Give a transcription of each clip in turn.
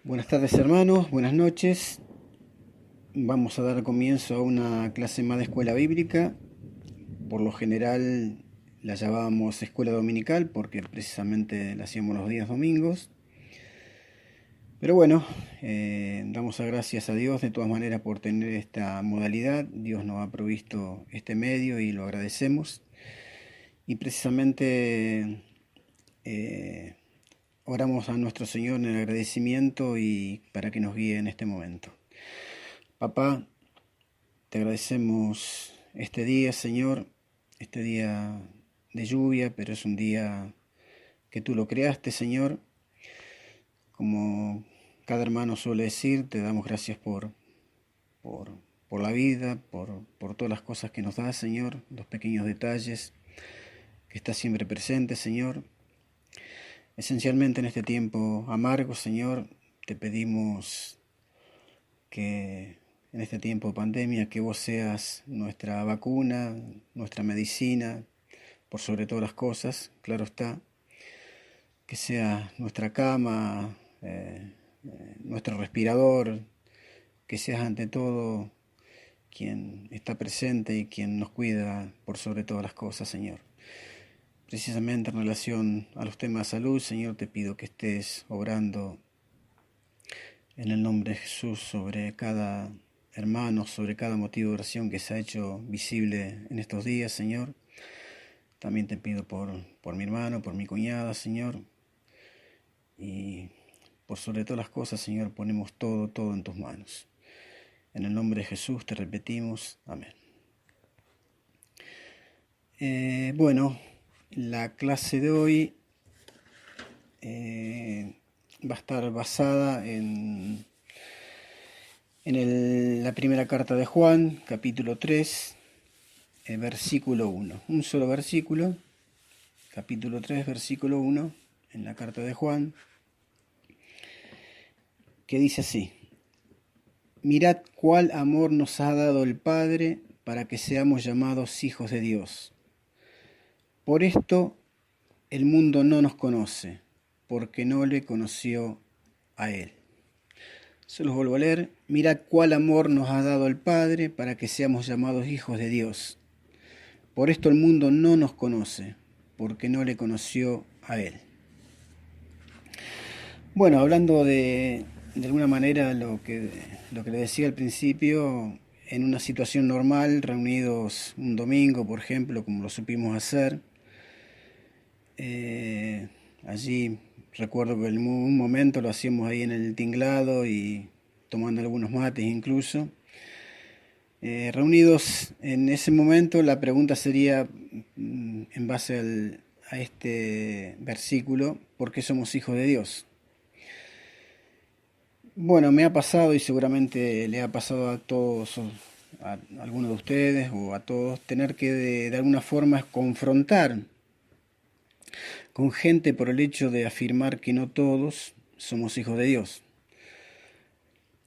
Buenas tardes hermanos, buenas noches. Vamos a dar comienzo a una clase más de escuela bíblica. Por lo general la llamábamos escuela dominical porque precisamente la hacíamos los días domingos. Pero bueno, damos gracias a Dios de todas maneras por tener esta modalidad. Dios nos ha provisto este medio y lo agradecemos. Y precisamente oramos a nuestro Señor en el agradecimiento y para que nos guíe en este momento. Papá, te agradecemos este día, Señor, este día de lluvia, pero es un día que tú lo creaste, Señor. Como cada hermano suele decir, te damos gracias por, por la vida, por todas las cosas que nos das, Señor, los pequeños detalles que estás siempre presente, Señor. Esencialmente en este tiempo amargo, Señor, te pedimos que en este tiempo de pandemia, que vos seas nuestra vacuna, nuestra medicina, por sobre todas las cosas, claro está, que sea nuestra cama, nuestro respirador, que seas ante todo quien está presente y quien nos cuida por sobre todas las cosas, Señor. Precisamente en relación a los temas de salud, Señor, te pido que estés obrando en el nombre de Jesús sobre cada hermano, sobre cada motivo de oración que se ha hecho visible en estos días, Señor. También te pido por mi hermano, por mi cuñada, Señor. Y por sobre todas las cosas, Señor, ponemos todo en tus manos. En el nombre de Jesús te repetimos, amén. Bueno, la clase de hoy va a estar basada en la primera carta de Juan, capítulo 3, versículo 1. Un solo versículo, capítulo 3, versículo 1, en la carta de Juan, que dice así: Mirad cuál amor nos ha dado el Padre para que seamos llamados hijos de Dios. Por esto el mundo no nos conoce, porque no le conoció a Él. Se los vuelvo a leer. Mirad cuál amor nos ha dado el Padre para que seamos llamados hijos de Dios. Por esto el mundo no nos conoce, porque no le conoció a Él. Bueno, hablando de alguna manera lo que le decía al principio, en una situación normal, reunidos un domingo, por ejemplo, como lo supimos hacer, allí recuerdo que en un momento lo hacíamos ahí en el tinglado y tomando algunos mates incluso. Reunidos en ese momento, la pregunta sería, en base a este versículo, ¿por qué somos hijos de Dios? Bueno, me ha pasado y seguramente le ha pasado a todos, a algunos de ustedes o a todos, tener que de alguna forma confrontar con gente por el hecho de afirmar que no todos somos hijos de Dios.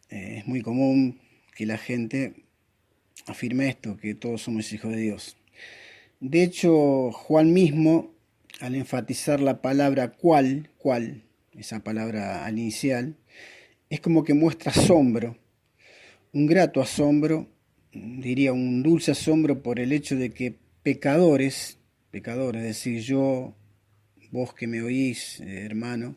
Es muy común que la gente afirme esto, que todos somos hijos de Dios. De hecho, Juan mismo, al enfatizar la palabra cuál, esa palabra al inicial, es como que muestra asombro, un grato asombro, diría un dulce asombro por el hecho de que pecadores, es decir, yo, vos que me oís, hermano,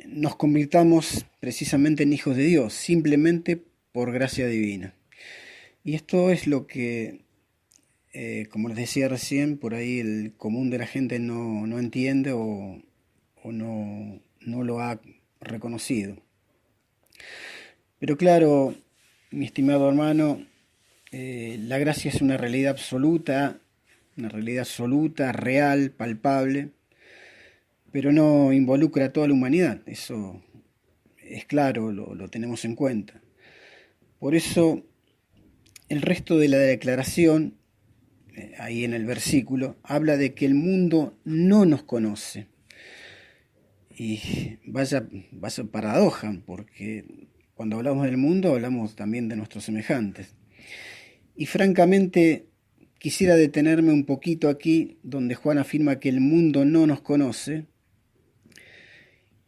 nos convirtamos precisamente en hijos de Dios, simplemente por gracia divina. Y esto es lo que, como les decía recién, por ahí el común de la gente no entiende o no lo ha reconocido. Pero claro, mi estimado hermano, la gracia es una realidad absoluta, real, palpable, pero no involucra a toda la humanidad. Eso es claro, lo tenemos en cuenta. Por eso, el resto de la declaración, ahí en el versículo, habla de que el mundo no nos conoce. Y vaya paradoja, porque cuando hablamos del mundo hablamos también de nuestros semejantes. Y francamente quisiera detenerme un poquito aquí donde Juan afirma que el mundo no nos conoce,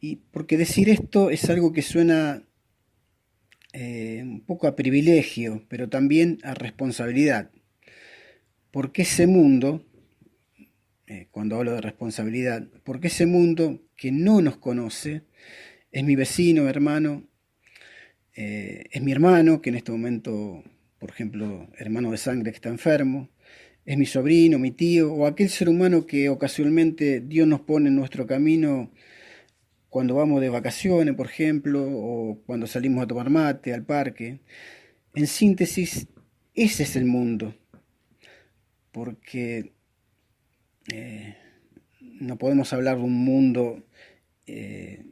Y porque decir esto es algo que suena un poco a privilegio, pero también a responsabilidad. Porque ese mundo, cuando hablo de responsabilidad, porque ese mundo que no nos conoce, es mi vecino, hermano, es mi hermano, que en este momento, por ejemplo, hermano de sangre que está enfermo, es mi sobrino, mi tío, o aquel ser humano que ocasionalmente Dios nos pone en nuestro camino cuando vamos de vacaciones, por ejemplo, o cuando salimos a tomar mate al parque. En síntesis, ese es el mundo, porque no podemos hablar de un mundo eh,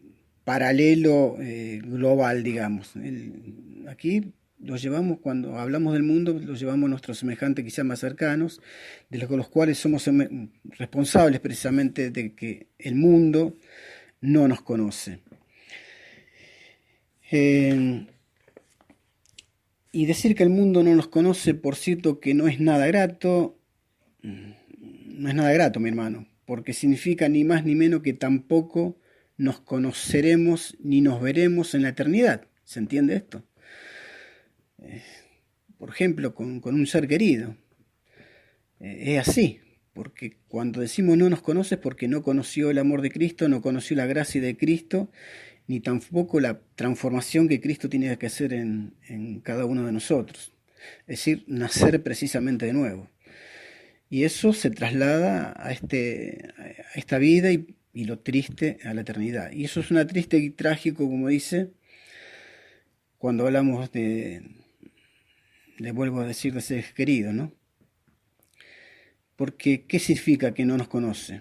paralelo, global, digamos. Aquí lo llevamos, cuando hablamos del mundo, lo llevamos a nuestros semejantes quizás más cercanos, de los cuales somos responsables precisamente de que el mundo no nos conoce. Y decir que el mundo no nos conoce, por cierto, que no es nada grato, no es nada grato, mi hermano, porque significa ni más ni menos que tampoco nos conoceremos ni nos veremos en la eternidad. ¿Se entiende esto? Por ejemplo, con un ser querido. Es así, porque cuando decimos no nos conoce es porque no conoció el amor de Cristo, no conoció la gracia de Cristo, ni tampoco la transformación que Cristo tiene que hacer en cada uno de nosotros. Es decir, nacer precisamente de nuevo. Y eso se traslada a esta vida y lo triste a la eternidad. Y eso es una triste y trágico, como dice, cuando hablamos le vuelvo a decir, de seres queridos, ¿no? Porque, ¿qué significa que no nos conoce?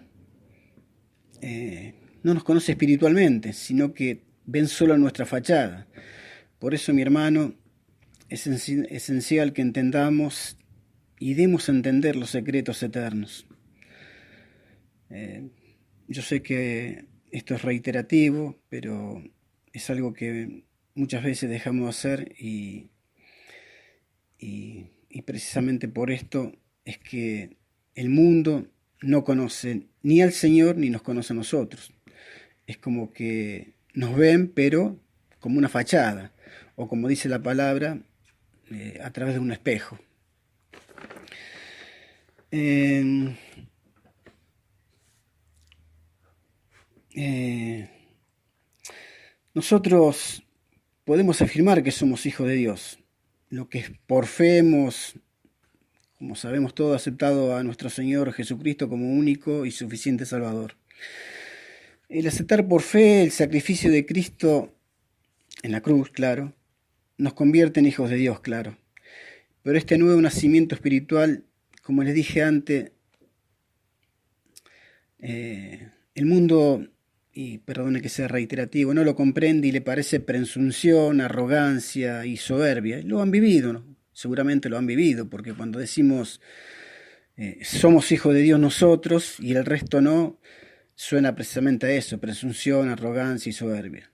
No nos conoce espiritualmente, sino que ven solo nuestra fachada. Por eso, mi hermano, es esencial que entendamos y demos a entender los secretos eternos. Yo sé que esto es reiterativo, pero es algo que muchas veces dejamos de hacer y precisamente por esto es que el mundo no conoce ni al Señor ni nos conoce a nosotros. Es como que nos ven, pero como una fachada, o como dice la palabra, a través de un espejo. Eh, Nosotros podemos afirmar que somos hijos de Dios, lo que por fe hemos, como sabemos todos, aceptado a nuestro Señor Jesucristo como único y suficiente Salvador. El aceptar por fe el sacrificio de Cristo en la cruz, claro, nos convierte en hijos de Dios, claro. Pero este nuevo nacimiento espiritual, como les dije antes, el mundo, y perdone que sea reiterativo, no lo comprende y le parece presunción, arrogancia y soberbia. Lo han vivido, ¿no? Seguramente lo han vivido, porque cuando decimos somos hijos de Dios nosotros y el resto no, suena precisamente a eso, presunción, arrogancia y soberbia.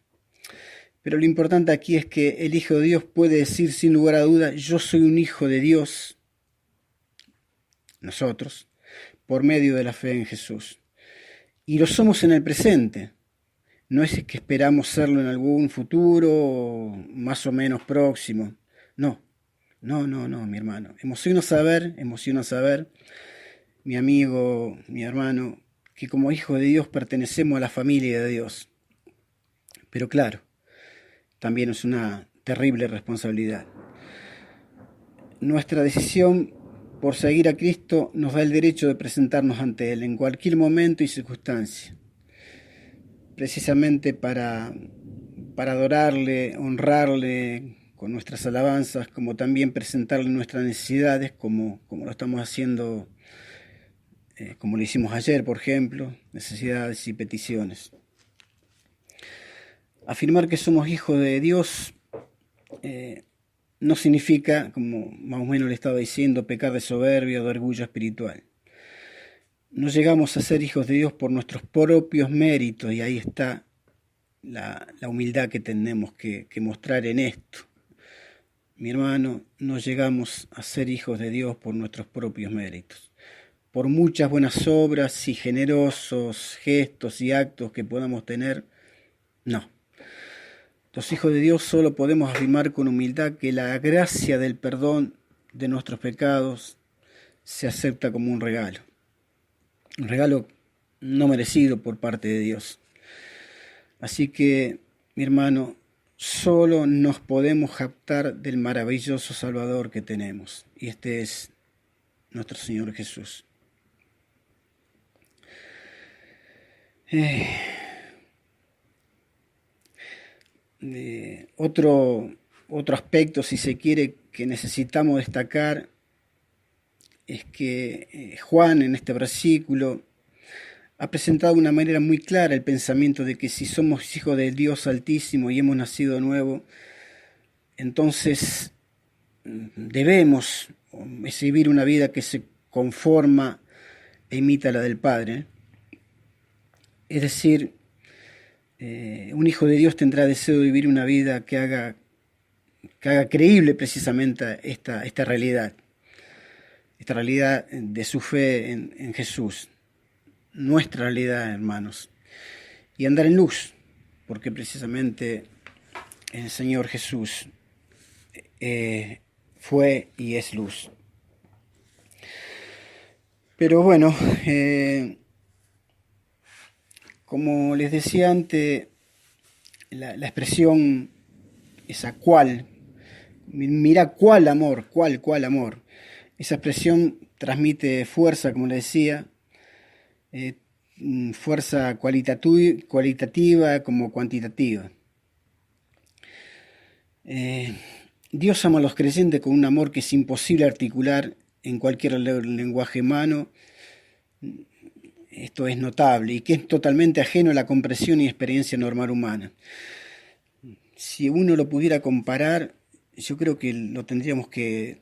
Pero lo importante aquí es que el Hijo de Dios puede decir sin lugar a duda, yo soy un hijo de Dios, nosotros, por medio de la fe en Jesús. Y lo somos en el presente. No es que esperamos serlo en algún futuro más o menos próximo. No, no, mi hermano. Emociona saber, mi amigo, mi hermano, que como hijos de Dios pertenecemos a la familia de Dios. Pero claro, también es una terrible responsabilidad. Nuestra decisión por seguir a Cristo nos da el derecho de presentarnos ante Él en cualquier momento y circunstancia, precisamente para adorarle, honrarle con nuestras alabanzas, como también presentarle nuestras necesidades, como lo estamos haciendo, como lo hicimos ayer, por ejemplo, necesidades y peticiones. Afirmar que somos hijos de Dios no significa, como más o menos le estaba diciendo, pecar de soberbia o de orgullo espiritual. No llegamos a ser hijos de Dios por nuestros propios méritos, y ahí está la humildad que tenemos que mostrar en esto. Mi hermano, no llegamos a ser hijos de Dios por nuestros propios méritos. Por muchas buenas obras y generosos gestos y actos que podamos tener, No. Los hijos de Dios solo podemos afirmar con humildad que la gracia del perdón de nuestros pecados se acepta como un regalo no merecido por parte de Dios. Así que, mi hermano, solo nos podemos jactar del maravilloso Salvador que tenemos, y este es nuestro Señor Jesús. Otro aspecto, si se quiere, que necesitamos destacar es que Juan en este versículo ha presentado de una manera muy clara el pensamiento de que si somos hijos del Dios Altísimo y hemos nacido de nuevo, entonces debemos vivir una vida que se conforma e imita la del Padre. Es decir, un hijo de Dios tendrá deseo de vivir una vida que haga creíble precisamente esta realidad de su fe en Jesús, nuestra realidad, hermanos, y andar en luz, porque precisamente el Señor Jesús fue y es luz. Pero bueno, como les decía antes, la expresión esa cuál, mira cuál amor, cuál amor. Esa expresión transmite fuerza, como les decía, fuerza cualitativa como cuantitativa. Dios ama a los creyentes con un amor que es imposible articular en cualquier lenguaje humano. Esto es notable y que es totalmente ajeno a la comprensión y experiencia normal humana. Si uno lo pudiera comparar, yo creo que lo tendríamos que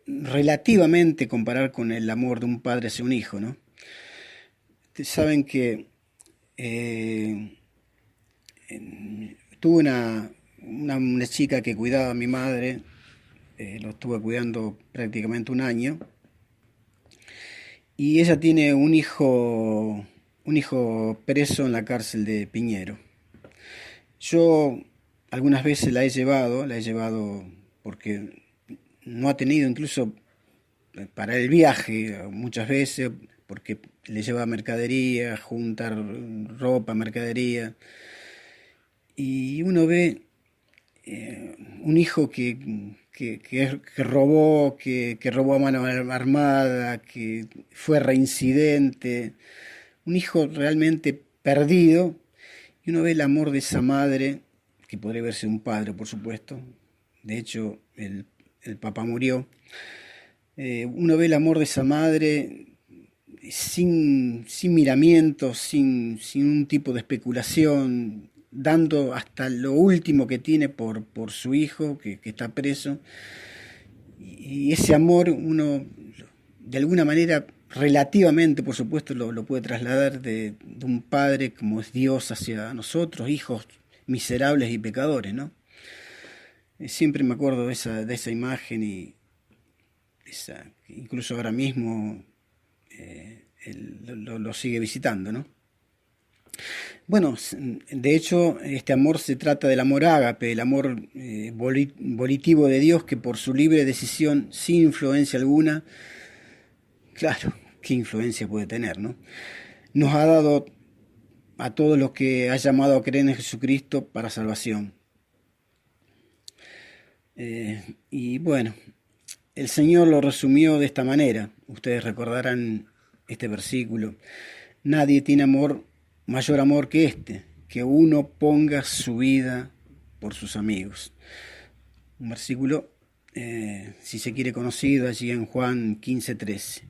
relativamente comparar con el amor de un padre hacia un hijo, ¿no? Ustedes saben que tuve una chica que cuidaba a mi madre, lo estuve cuidando prácticamente un año, y ella tiene un hijo preso en la cárcel de Piñero. Yo algunas veces la he llevado porque no ha tenido incluso para el viaje, muchas veces, porque le lleva mercadería, juntar ropa, mercadería, y uno ve un hijo que robó, que robó a mano armada, que fue reincidente, un hijo realmente perdido, y uno ve el amor de esa madre, que podría verse un padre, por supuesto, de hecho el papá murió, uno ve el amor de esa madre sin miramientos, sin un tipo de especulación, dando hasta lo último que tiene por su hijo que está preso. Y ese amor uno, de alguna manera, relativamente, por supuesto, lo puede trasladar de un padre como es Dios hacia nosotros, hijos miserables y pecadores, ¿no? Siempre me acuerdo de esa imagen y incluso ahora mismo lo sigue visitando, ¿no? Bueno, de hecho, este amor se trata del amor ágape, el amor volitivo de Dios que por su libre decisión, sin influencia alguna, claro, ¿qué influencia puede tener, no? Nos ha dado a todos los que ha llamado a creer en Jesucristo para salvación. Y bueno, el Señor lo resumió de esta manera. Ustedes recordarán este versículo. Nadie tiene mayor amor que este, que uno ponga su vida por sus amigos. Un versículo, si se quiere, conocido allí en Juan 15:13.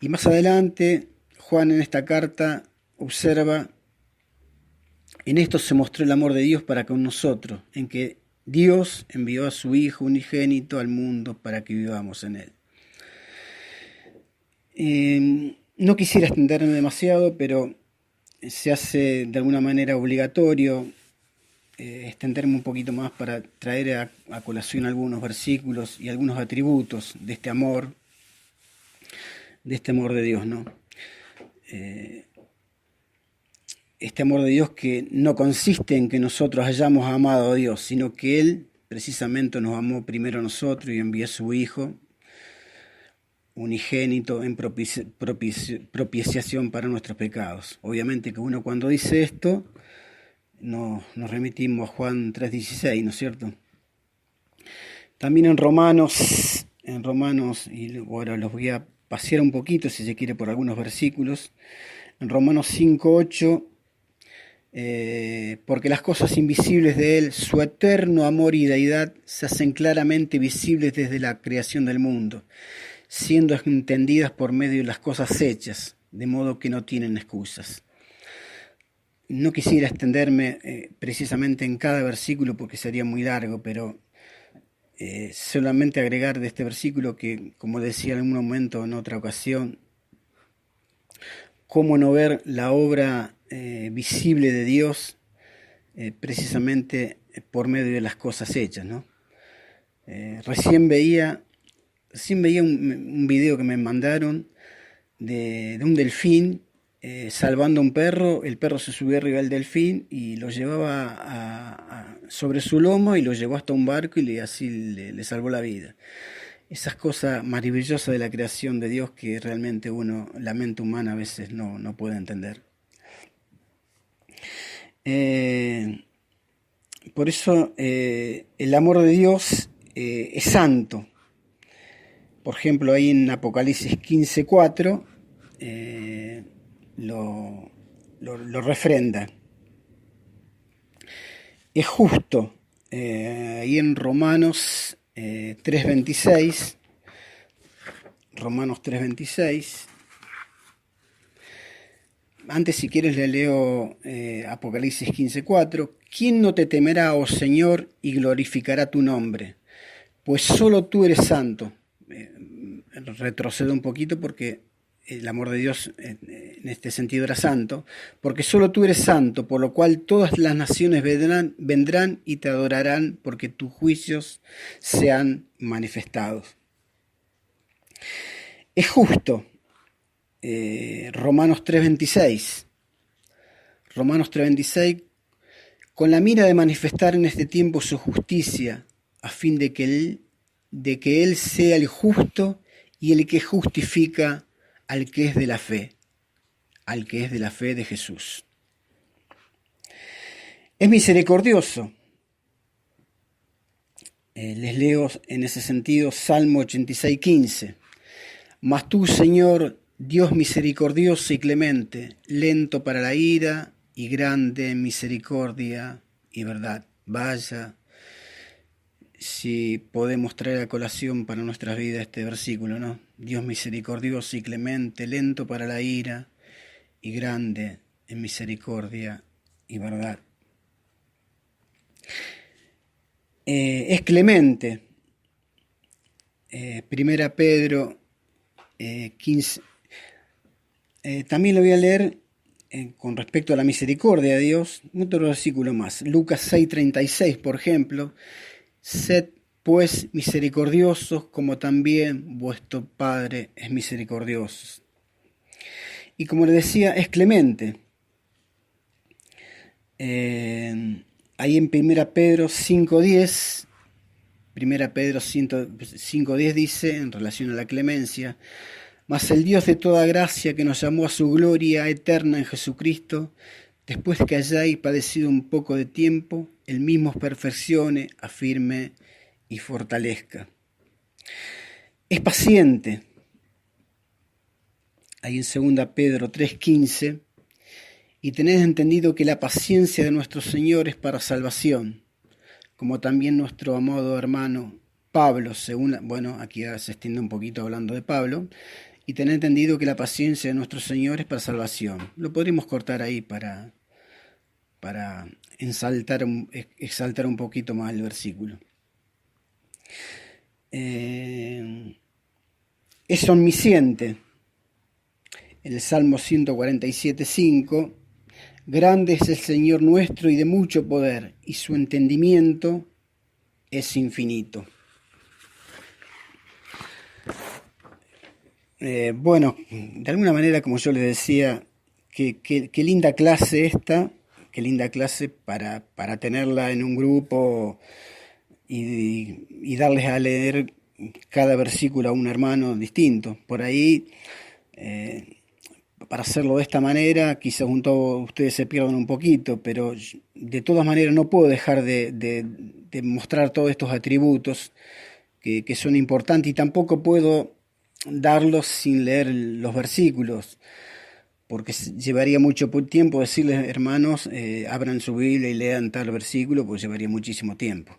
Y más adelante, Juan en esta carta observa, en esto se mostró el amor de Dios para con nosotros, en que Dios envió a su Hijo unigénito al mundo para que vivamos en él. No quisiera extenderme demasiado, pero se hace de alguna manera obligatorio extenderme un poquito más para traer a colación algunos versículos y algunos atributos de este amor de Dios, ¿no? este amor de Dios que no consiste en que nosotros hayamos amado a Dios, sino que Él precisamente nos amó primero a nosotros y envió a su Hijo unigénito en propiciación para nuestros pecados. Obviamente que uno cuando dice esto, nos remitimos a Juan 3:16, ¿no es cierto? También en Romanos, y ahora los voy a pasear un poquito, si se quiere, por algunos versículos. En Romanos 5:8, porque las cosas invisibles de Él, su eterno amor y deidad, se hacen claramente visibles desde la creación del mundo, siendo entendidas por medio de las cosas hechas, de modo que no tienen excusas. No quisiera extenderme precisamente en cada versículo porque sería muy largo, pero solamente agregar de este versículo que, como decía en algún momento en otra ocasión, cómo no ver la obra visible de Dios precisamente por medio de las cosas hechas, ¿no? Recién veía un video que me mandaron de un delfín salvando a un perro. El perro se subió arriba del delfín y lo llevaba sobre su lomo y lo llevó hasta un barco y así le salvó la vida. Esas cosas maravillosas de la creación de Dios que realmente la mente humana a veces no puede entender. Por eso el amor de Dios es santo. Por ejemplo, ahí en Apocalipsis 15:4 lo refrenda. Es justo. Ahí en Romanos 3:26, antes, si quieres, le leo Apocalipsis 15:4. ¿Quién no te temerá, oh Señor, y glorificará tu nombre? Pues solo tú eres santo. Retrocedo un poquito porque el amor de Dios en este sentido era santo. Porque solo tú eres santo, por lo cual todas las naciones vendrán y te adorarán, porque tus juicios se han manifestado. Es justo. Romanos 3:26, con la mira de manifestar en este tiempo su justicia, a fin de que Él sea el justo y el que justifica al que es de la fe de Jesús. Es misericordioso. Les leo en ese sentido Salmo 86:15. Mas tú, Señor, Dios misericordioso y clemente, lento para la ira y grande en misericordia y verdad. Vaya, si podemos traer a colación para nuestras vidas este versículo, ¿no? Dios misericordioso y clemente, lento para la ira y grande en misericordia y verdad. Es clemente. Primera Pedro 15. También lo voy a leer con respecto a la misericordia de Dios, otro versículo más. Lucas 6:36, por ejemplo. Sed pues misericordiosos como también vuestro Padre es misericordioso. Y como le decía, es clemente. Ahí en 1 Pedro 5:10, 1 Pedro 5:10 dice, en relación a la clemencia: mas el Dios de toda gracia, que nos llamó a su gloria eterna en Jesucristo, después que hayáis padecido un poco de tiempo, Él mismo os perfeccione, afirme y fortalezca. Es paciente. Ahí en 2 Pedro 3:15, y tened entendido que la paciencia de nuestro Señor es para salvación, como también nuestro amado hermano Pablo, aquí ya se extiende un poquito hablando de Pablo, y tened entendido que la paciencia de nuestro Señor es para salvación. Lo podríamos cortar ahí para exaltar un poquito más el versículo. Es omnisciente. En el Salmo 147:5, grande es el Señor nuestro y de mucho poder, y su entendimiento es infinito. De alguna manera, como yo les decía, qué linda clase esta, qué linda clase para tenerla en un grupo y darles a leer cada versículo a un hermano distinto. Por ahí, para hacerlo de esta manera, quizás ustedes se pierdan un poquito, pero de todas maneras no puedo dejar de mostrar todos estos atributos que son importantes, y tampoco puedo darlos sin leer los versículos, porque llevaría mucho tiempo decirles, hermanos, abran su Biblia y lean tal versículo, pues llevaría muchísimo tiempo.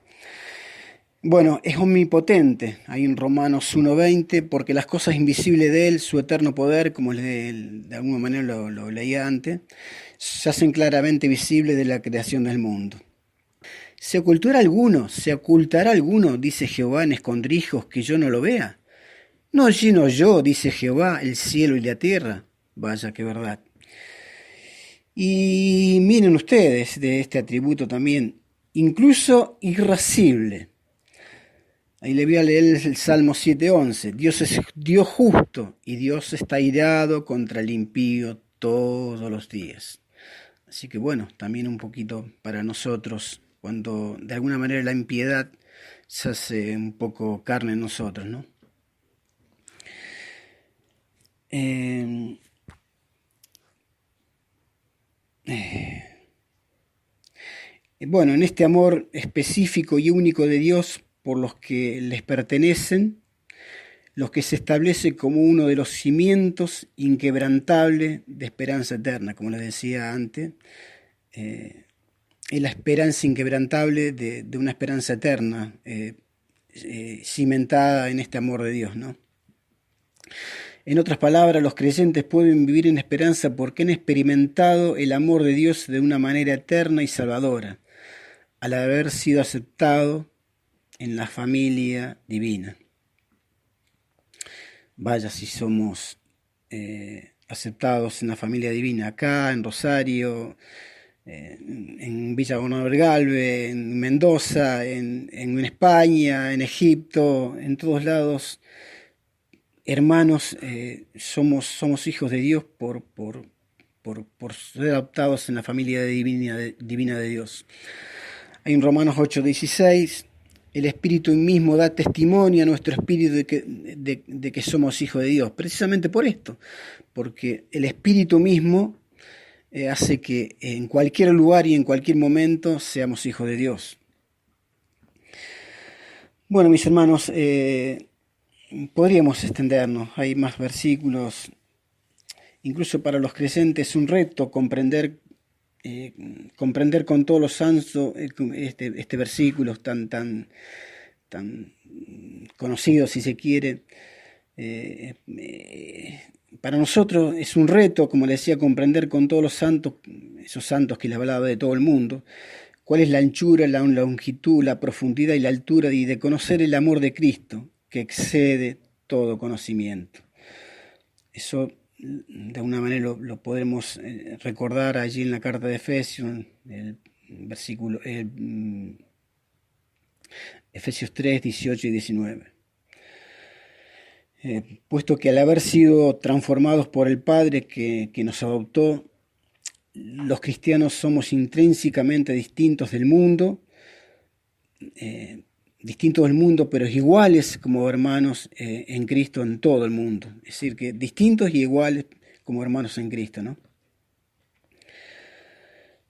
Bueno, es omnipotente, hay en Romanos 1:20, porque las cosas invisibles de Él, su eterno poder, como de alguna manera lo leía antes, se hacen claramente visibles de la creación del mundo. ¿Se ocultará alguno, dice Jehová, en escondrijos que yo no lo vea? ¿No lleno yo, dice Jehová, el cielo y la tierra? Vaya, qué verdad. Y miren ustedes de este atributo también, incluso irascible. Ahí le voy a leer el Salmo 7:11. Dios es Dios justo y Dios está airado contra el impío todos los días. Así que bueno, también un poquito para nosotros, cuando de alguna manera la impiedad se hace un poco carne en nosotros, ¿no? Bueno, en este amor específico y único de Dios por los que les pertenecen, los que se establece como uno de los cimientos inquebrantables de esperanza eterna, como les decía antes, es la esperanza inquebrantable de una esperanza eterna, cimentada en este amor de Dios, ¿no? En otras palabras, los creyentes pueden vivir en esperanza porque han experimentado el amor de Dios de una manera eterna y salvadora, al haber sido aceptado en la familia divina. Vaya si somos aceptados en la familia divina, acá en Rosario, en Villa Gobernador Galvez, en Mendoza, en España, en Egipto, en todos lados. Hermanos, somos hijos de Dios por ser adoptados en la familia divina de Dios. Hay en Romanos 8:16, el Espíritu mismo da testimonio a nuestro espíritu de que somos hijos de Dios, precisamente por esto, porque el Espíritu mismo hace que en cualquier lugar y en cualquier momento seamos hijos de Dios. Bueno, mis hermanos, podríamos extendernos, hay más versículos. Incluso para los creyentes es un reto comprender con todos los santos este versículo tan conocido, si se quiere. Para nosotros es un reto, como le decía, comprender con todos los santos, esos santos que les hablaba de todo el mundo, cuál es la anchura, la longitud, la profundidad y la altura, y de conocer el amor de Cristo, que excede todo conocimiento. Eso de alguna manera lo podemos recordar allí en la carta de Efesios, Efesios 3, 18 y 19. Puesto que al haber sido transformados por el Padre que nos adoptó, los cristianos somos intrínsecamente distintos del mundo, pero iguales como hermanos en Cristo en todo el mundo. Es decir, que distintos y iguales como hermanos en Cristo, ¿no?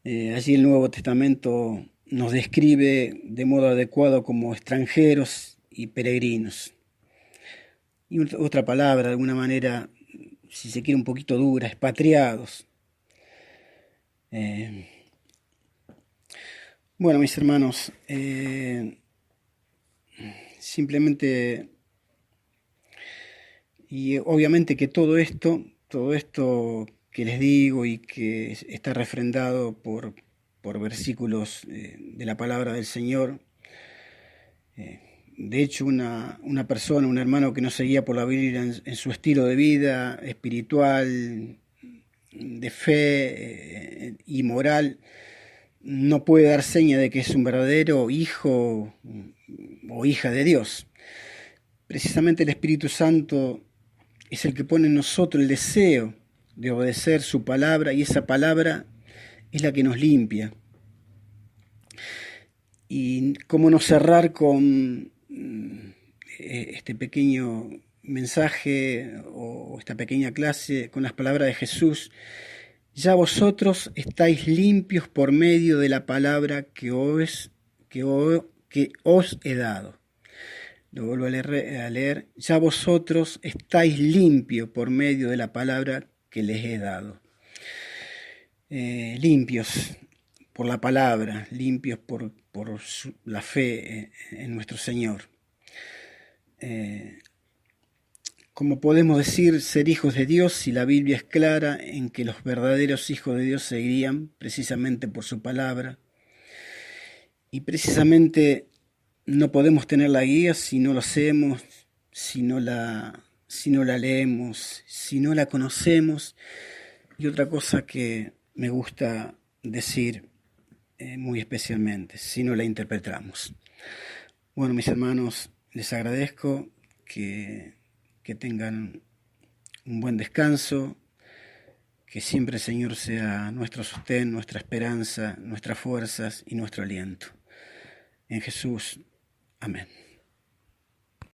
Allí el Nuevo Testamento nos describe de modo adecuado como extranjeros y peregrinos. Y otra palabra, de alguna manera, si se quiere un poquito dura, expatriados. Bueno, mis hermanos, simplemente, y obviamente que todo esto que les digo y que está refrendado por versículos de la palabra del Señor. De hecho, una persona, un hermano que no seguía por la Biblia en su estilo de vida espiritual, de fe y moral, no puede dar seña de que es un verdadero hijo o hija de Dios. Precisamente el Espíritu Santo es el que pone en nosotros el deseo de obedecer su palabra, y esa palabra es la que nos limpia. Y cómo no cerrar con este pequeño mensaje o esta pequeña clase con las palabras de Jesús: ya vosotros estáis limpios por medio de la palabra que os he dado. Lo vuelvo a leer. Ya vosotros estáis limpios por medio de la palabra que les he dado. Limpios por la palabra, limpios por la fe en nuestro Señor. ¿Cómo podemos decir ser hijos de Dios si la Biblia es clara en que los verdaderos hijos de Dios se guían precisamente por su palabra? Y precisamente no podemos tener la guía si no lo hacemos, si no la leemos, si no la conocemos. Y otra cosa que me gusta decir muy especialmente, si no la interpretamos. Bueno, mis hermanos, les agradezco que tengan un buen descanso, que siempre el Señor sea nuestro sostén, nuestra esperanza, nuestras fuerzas y nuestro aliento. En Jesús, amén.